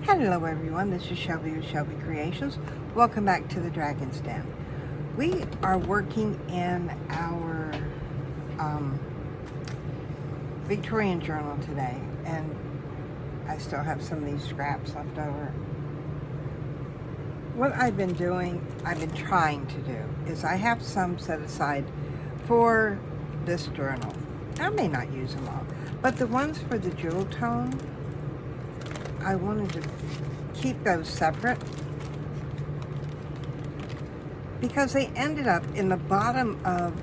Hello everyone, this is Shelby with Shelby Creations. Welcome back to the Dragon's Den. We are working in our Victorian journal today, and I still have some of these scraps left over. What I've been trying to do, is I have some set aside for this journal. I may not use them all, but the ones for the jewel tone, I wanted to keep those separate because they ended up in the bottom of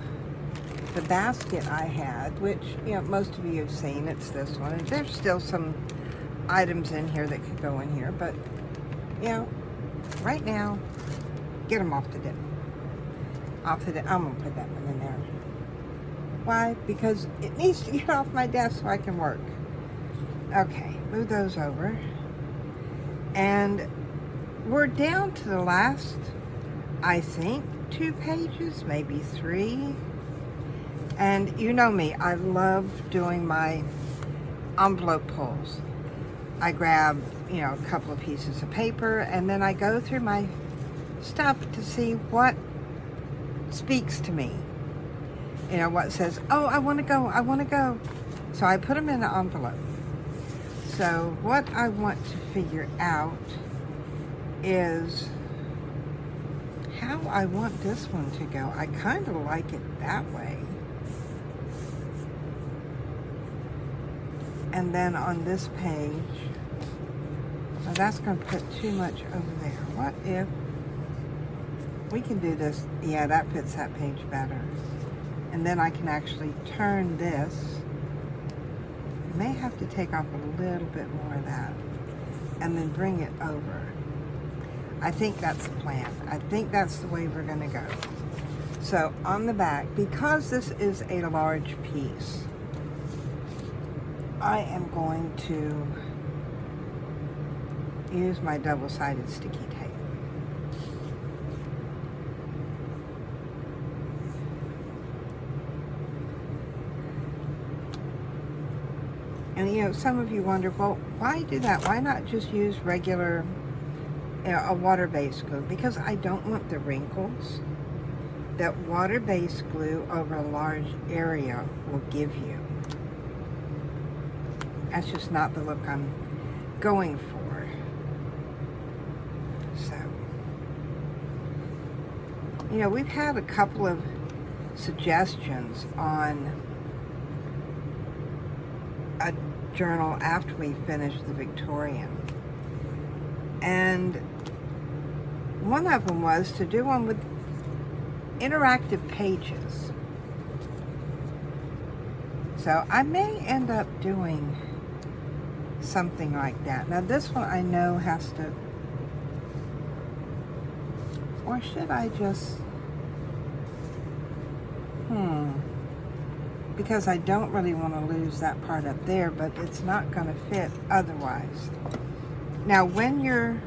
the basket I had, which, you know, most of you have seen. It's this one. And there's still some items in here that could go in here, but, you know, right now, get them off the desk. I'm going to put that one in there. Why? Because it needs to get off my desk so I can work. Okay, move those over. And we're down to the last, I think, 2 pages, maybe 3. And you know me, I love doing my envelope pulls. I grab, you know, a couple of pieces of paper, and then I go through my stuff to see what speaks to me. You know, what says, oh, I want to go, I want to go. So I put them in an envelope. So what I want to figure out is how I want this one to go. I kind of like it that way. And then on this page, well, that's going to put too much over there. What if we can do this? Yeah, that fits that page better. And then I can actually turn this. May have to take off a little bit more of that and then bring it over. I think that's the plan. I think that's the way we're going to go. So on the back, because this is a large piece, I am going to use my double-sided sticky tape. And, you know, some of you wonder, well, why do that? Why not just use regular, you know, a water-based glue? Because I don't want the wrinkles that water-based glue over a large area will give you. That's just not the look I'm going for. So, you know, we've had a couple of suggestions on a journal after we finished the Victorian, and one of them was to do one with interactive pages. So I may end up doing something like that. Now this one I know has to, or should I just, because I don't really want to lose that part up there, but it's not going to fit otherwise. Now, when you're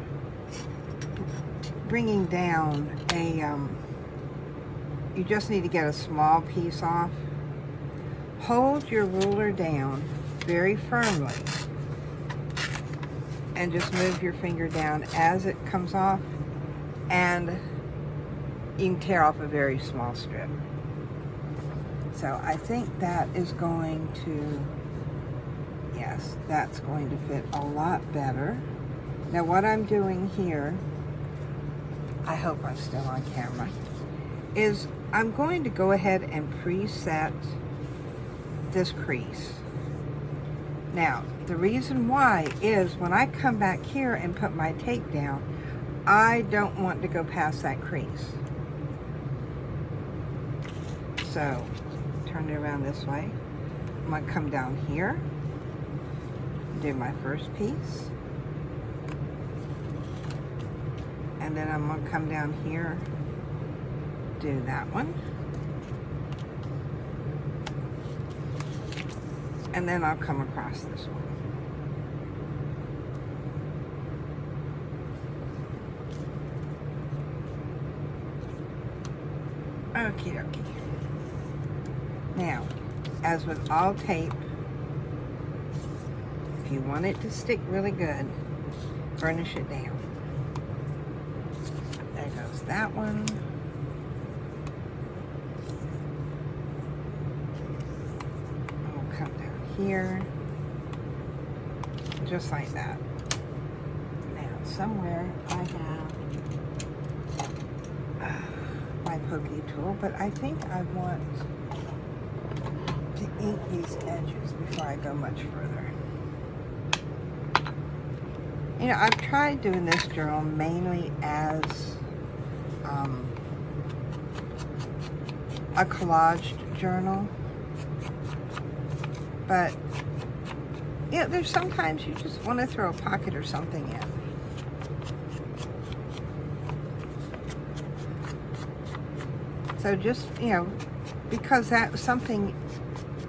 bringing down a, you just need to get a small piece off. Hold your ruler down very firmly and just move your finger down as it comes off, and you can tear off a very small strip. So I think that is going to, yes, that's going to fit a lot better. Now what I'm doing here, I hope I'm still on camera, is I'm going to go ahead and preset this crease. Now, the reason why is when I come back here and put my tape down, I don't want to go past that crease. So, turn it around this way. I'm going to come down here, do my first piece, and then I'm going to come down here, do that one, and then I'll come across this one. Okie dokie. Now, as with all tape, if you want it to stick really good, burnish it down. There goes that one. And we'll come down here, just like that. Now, somewhere I have my pokey tool, but I think I want to ink these edges before I go much further. You know, I've tried doing this journal mainly as a collaged journal, but yeah, there's sometimes you just want to throw a pocket or something in. So just, you know, because that's something,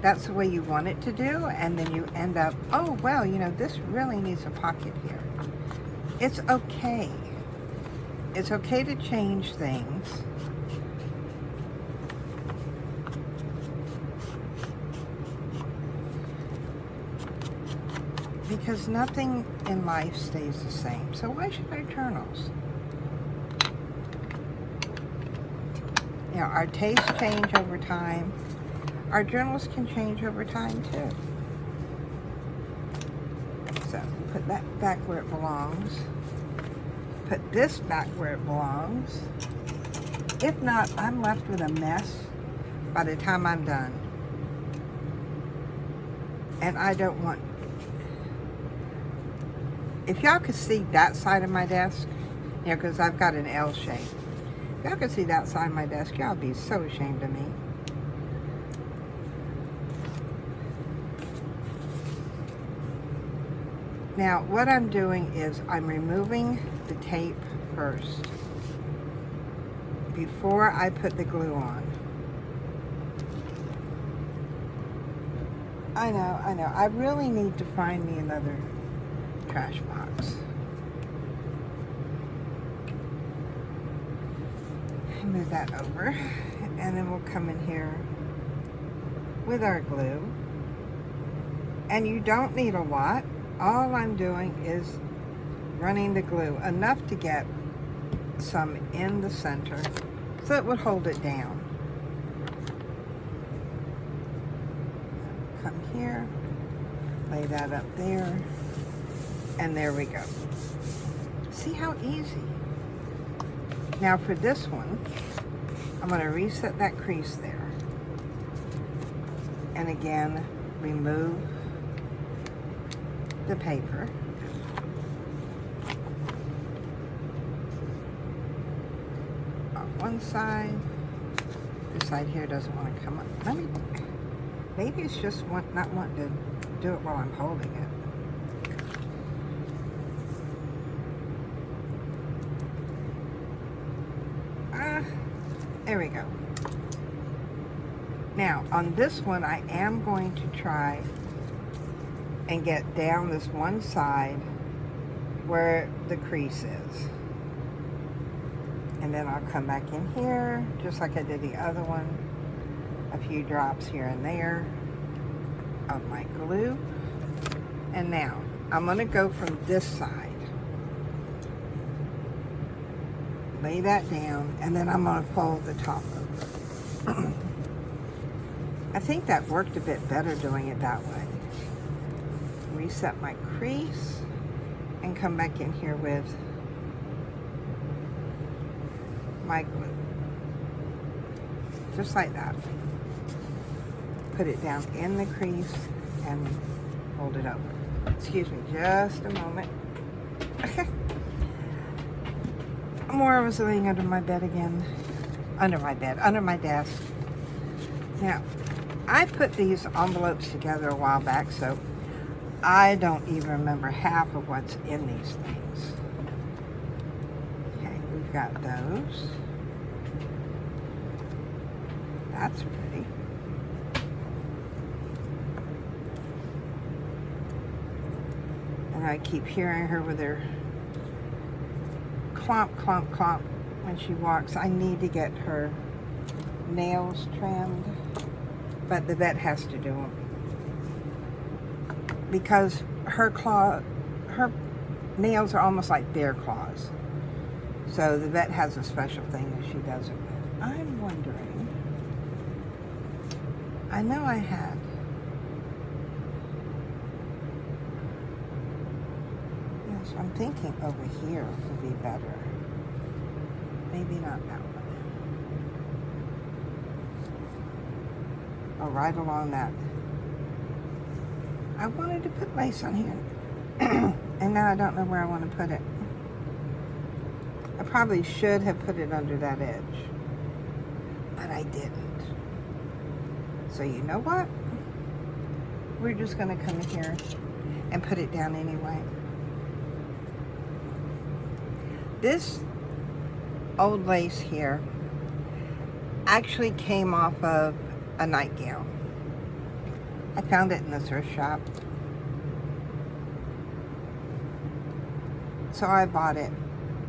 that's the way you want it to do, and then you end up, oh, well, you know, this really needs a pocket here. It's okay. It's okay to change things. Because nothing in life stays the same. So why should our journals? You know, our tastes change over time. Our journals can change over time too. So put that back where it belongs. Put this back where it belongs. If not, I'm left with a mess by the time I'm done. And I don't want... If y'all could see that side of my desk, you know, because I've got an L shape. If y'all could see that side of my desk, y'all be so ashamed of me. Now, what I'm doing is I'm removing the tape first before I put the glue on. I know. I really need to find me another trash box. Move that over, and then we'll come in here with our glue. And you don't need a lot. All I'm doing is running the glue enough to get some in the center so it would hold it down. Come here, lay that up there, and there we go. See how easy? Now for this one, I'm going to reset that crease there. And again, remove the paper. On one side. This side here doesn't want to come up. Maybe it's just not wanting to do it while I'm holding it. There we go. Now, on this one, I am going to try and get down this one side where the crease is. And then I'll come back in here, just like I did the other one. A few drops here and there of my glue. And now, I'm going to go from this side. Lay that down, and then I'm going to fold the top over. I think that worked a bit better doing it that way. Reset my crease, and come back in here with my glue. Just like that. Put it down in the crease, and fold it over. Excuse me, just a moment. More was laying under my bed again. Under my desk. Now, I put these envelopes together a while back, so I don't even remember half of what's in these things. Okay, we've got those. That's pretty. And I keep hearing her with her clomp, clomp, clomp when she walks. I need to get her nails trimmed, but the vet has to do them because her nails are almost like bear claws. So the vet has a special thing that she does it with. I'm wondering, I know I had, yes, I'm thinking over here would be better. Maybe not that one. Or right along that. I wanted to put lace on here. And now I don't know where I want to put it. I probably should have put it under that edge, but I didn't. So you know what? We're just going to come here and put it down anyway. This old lace here actually came off of a nightgown. I found it in the thrift shop. So I bought it,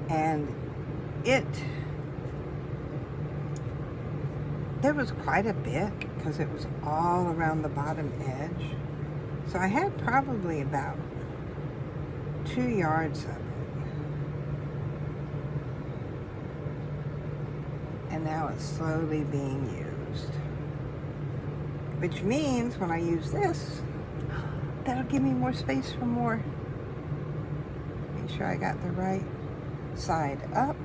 and there was quite a bit because it was all around the bottom edge. So I had probably about 2 yards of it. And now it's slowly being used. Which means when I use this, that'll give me more space for more. Make sure I got the right side up.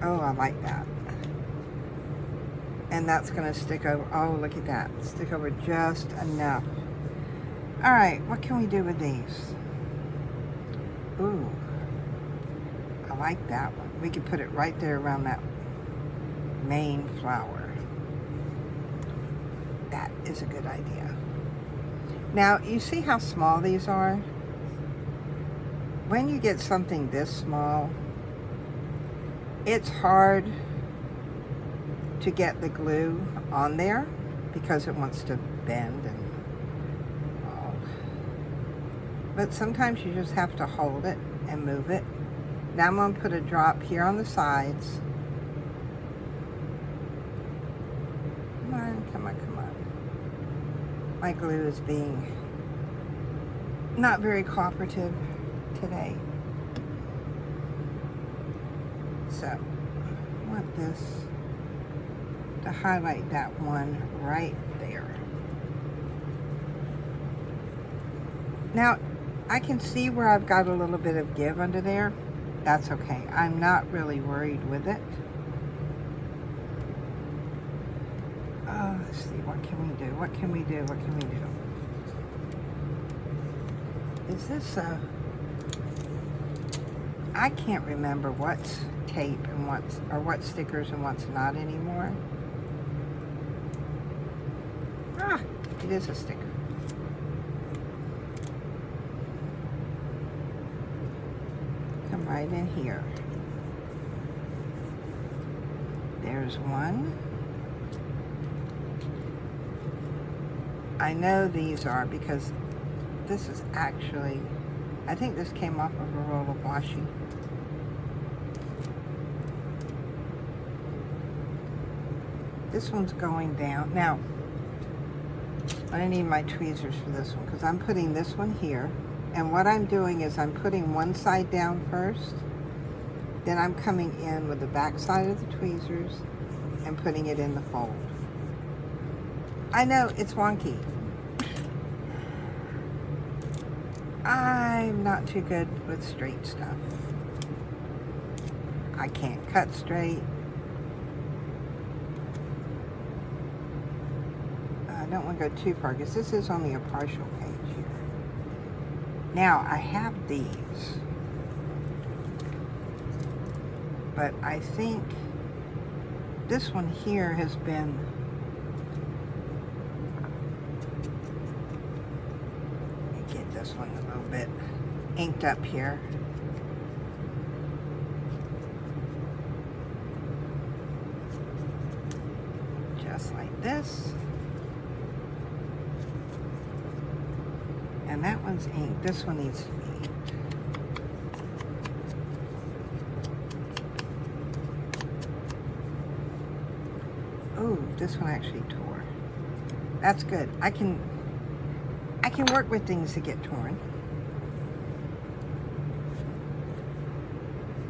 Oh, I like that. And that's going to stick over. Oh, look at that. Stick over just enough. All right, what can we do with these? Ooh, I like that one. We could put it right there around that main flower. That is a good idea. Now, you see how small these are? When you get something this small, it's hard to get the glue on there because it wants to bend and all. But sometimes you just have to hold it and move it. Now I'm going to put a drop here on the sides. Come on, come on, come on. My glue is being not very cooperative today. So, I want this to highlight that one right there. Now, I can see where I've got a little bit of give under there. That's okay. I'm not really worried with it. Oh, let's see, what can we do? What can we do? What can we do? Is this I can't remember what's tape and what's stickers and what's not anymore. Ah, it is a sticker. Come right in here. There's one. I know these are because this is actually, I think this came off of a roll of washi. This one's going down. Now, I need my tweezers for this one because I'm putting this one here. And what I'm doing is I'm putting one side down first. Then I'm coming in with the back side of the tweezers and putting it in the fold. I know, it's wonky. I'm not too good with straight stuff. I can't cut straight. I don't want to go too far because this is only a partial page here. Now, I have these. But I think this one here has been this one a little bit inked up here. Just like this. And that one's inked. This one needs to be inked. Oh, this one actually tore. That's good. I can I can work with things that get torn.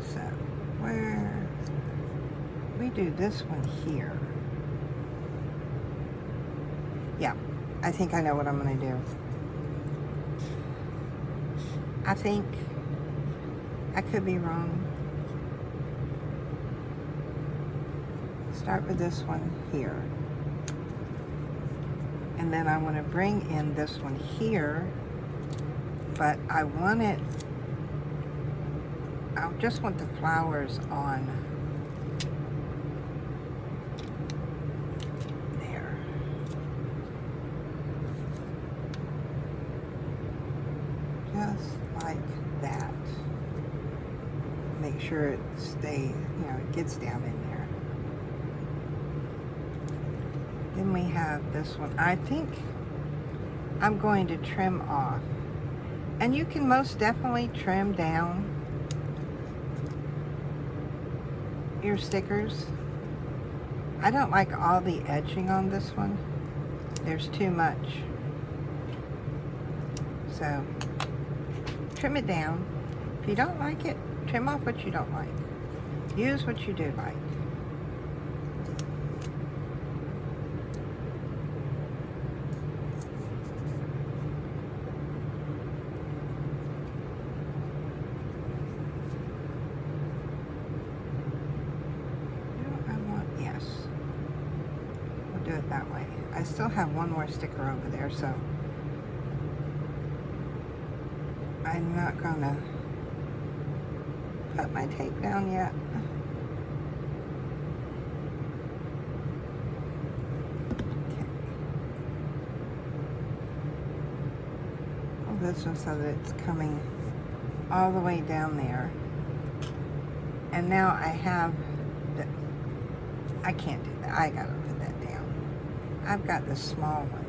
So, where we do this one here. Yeah, I think I know what I'm going to do. I think I could be wrong. Start with this one here. And then I want to bring in this one here, but I want it, I just want the flowers on there. Just like that. Make sure it stays, you know, it gets down in there. Then we have this one. I think I'm going to trim off. And you can most definitely trim down your stickers. I don't like all the edging on this one. There's too much. So, trim it down. If you don't like it, trim off what you don't like. Use what you do like. Do it that way. I still have one more sticker over there, so I'm not gonna put my tape down yet. Okay. Hold this one so that it's coming all the way down there. And now I have the, I can't do that. I gotta put that down. I've got the small one.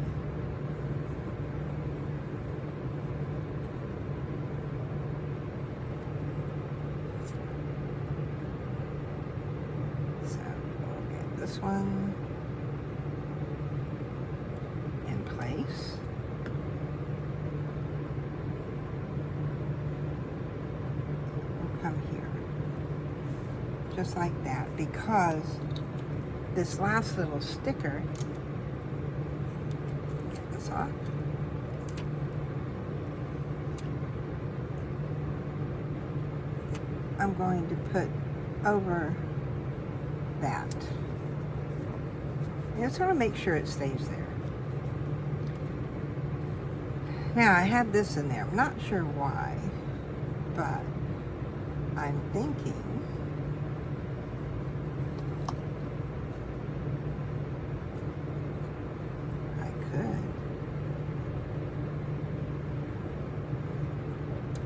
So we'll get this one in place. We'll come here. Just like that, because this last little sticker, get this off. I'm going to put over that. I just want to make sure it stays there. Now I have this in there. I'm not sure why, but I'm thinking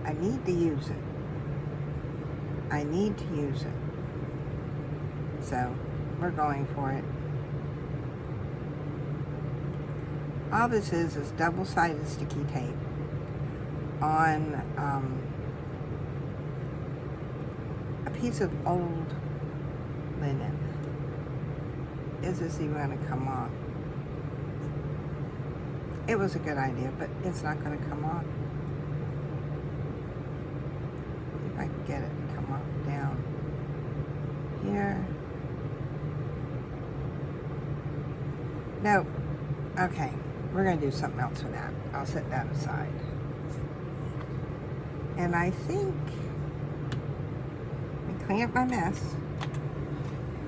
I need to use it. I need to use it. So, we're going for it. All this is double-sided sticky tape on a piece of old linen. Is this even going to come off? It was a good idea, but it's not going to come off. If I can get it to come off down here. Nope. Okay, we're going to do something else with that. I'll set that aside. And I think, let me clean up my mess.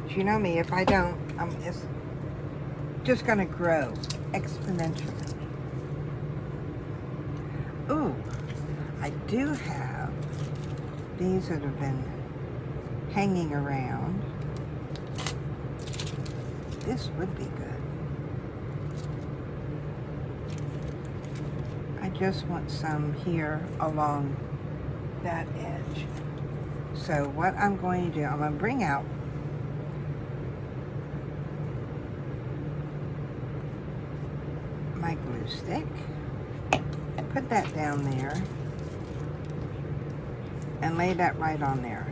You know me, if I don't, it's just going to grow exponentially. Ooh, I do have these that have been hanging around. This would be good. I just want some here along that edge. So what I'm going to do, I'm going to bring out my glue stick, put that down there, and lay that right on there.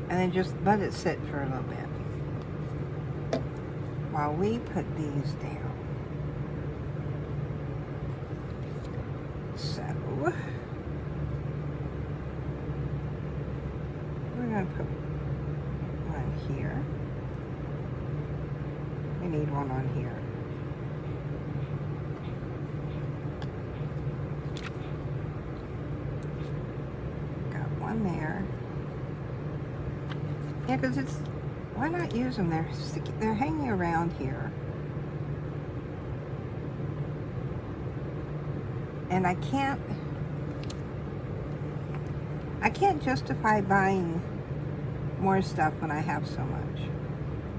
And then just let it sit for a little bit while we put these down. So we're going to put one here. We need one on here. Got one there. Yeah, because it's, why not use them? They're hanging around here. And I can't justify buying more stuff when I have so much.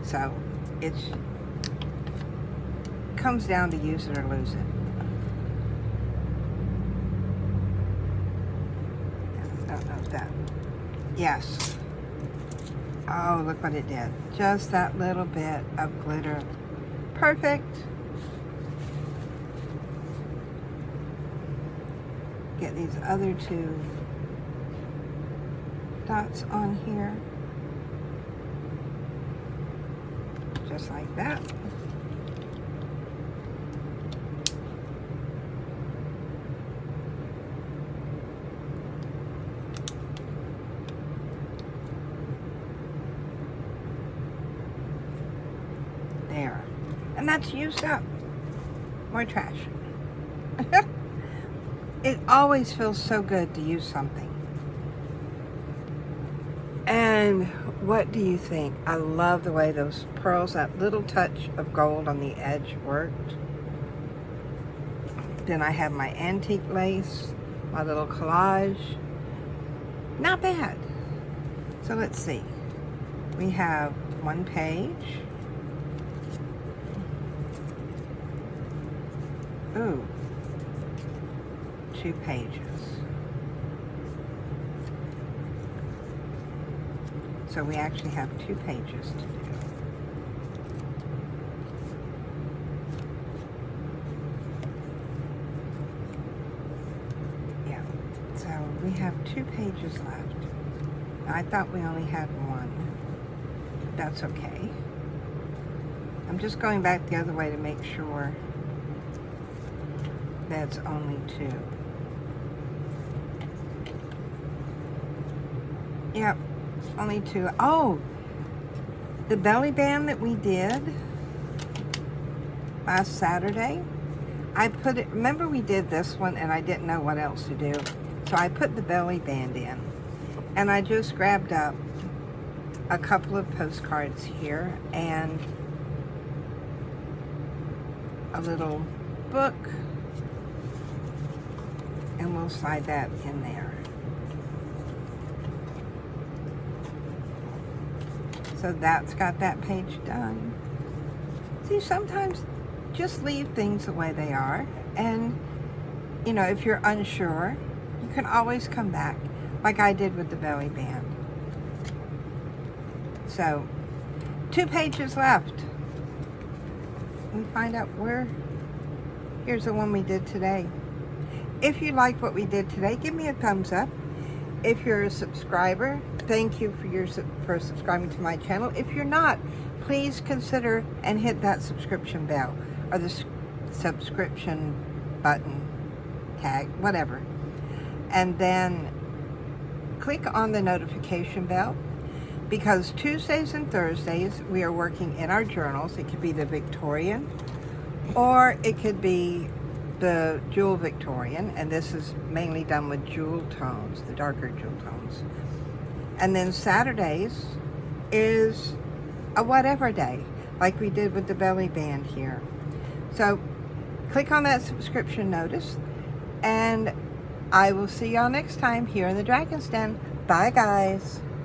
So it comes down to use it or lose it. I don't know if that, yes. Oh, look what it did. Just that little bit of glitter. Perfect. Get these other two dots on here. Just like that. There. And that's used up. More trash. It always feels so good to use something. And what do you think? I love the way those pearls, that little touch of gold on the edge worked. Then I have my antique lace, my little collage. Not bad. So let's see. We have one page. Ooh. 2 pages. So we actually have 2 pages to do. Yeah, so we have 2 pages left. Now, I thought we only had 1. That's okay. I'm just going back the other way to make sure that's only 2. Yep, only 2. Oh, the belly band that we did last Saturday, I put it, remember we did this one and I didn't know what else to do. So I put the belly band in and I just grabbed up a couple of postcards here and a little book, and we'll slide that in there. So that's got that page done. See, sometimes just leave things the way they are. And, you know, if you're unsure, you can always come back, like I did with the belly band. So, 2 pages left. And find out where, here's the one we did today. If you like what we did today, give me a thumbs up. If you're a subscriber, thank you for subscribing to my channel. If you're not, please consider and hit that subscription bell or the subscription button, tag, whatever. And then click on the notification bell, because Tuesdays and Thursdays we are working in our journals. It could be the Victorian or it could be the Jewel Victorian, and this is mainly done with jewel tones, the darker jewel tones. And then Saturdays is a whatever day, like we did with the belly band here. So click on that subscription notice, and I will see y'all next time here in the Dragon's Den. Bye, guys.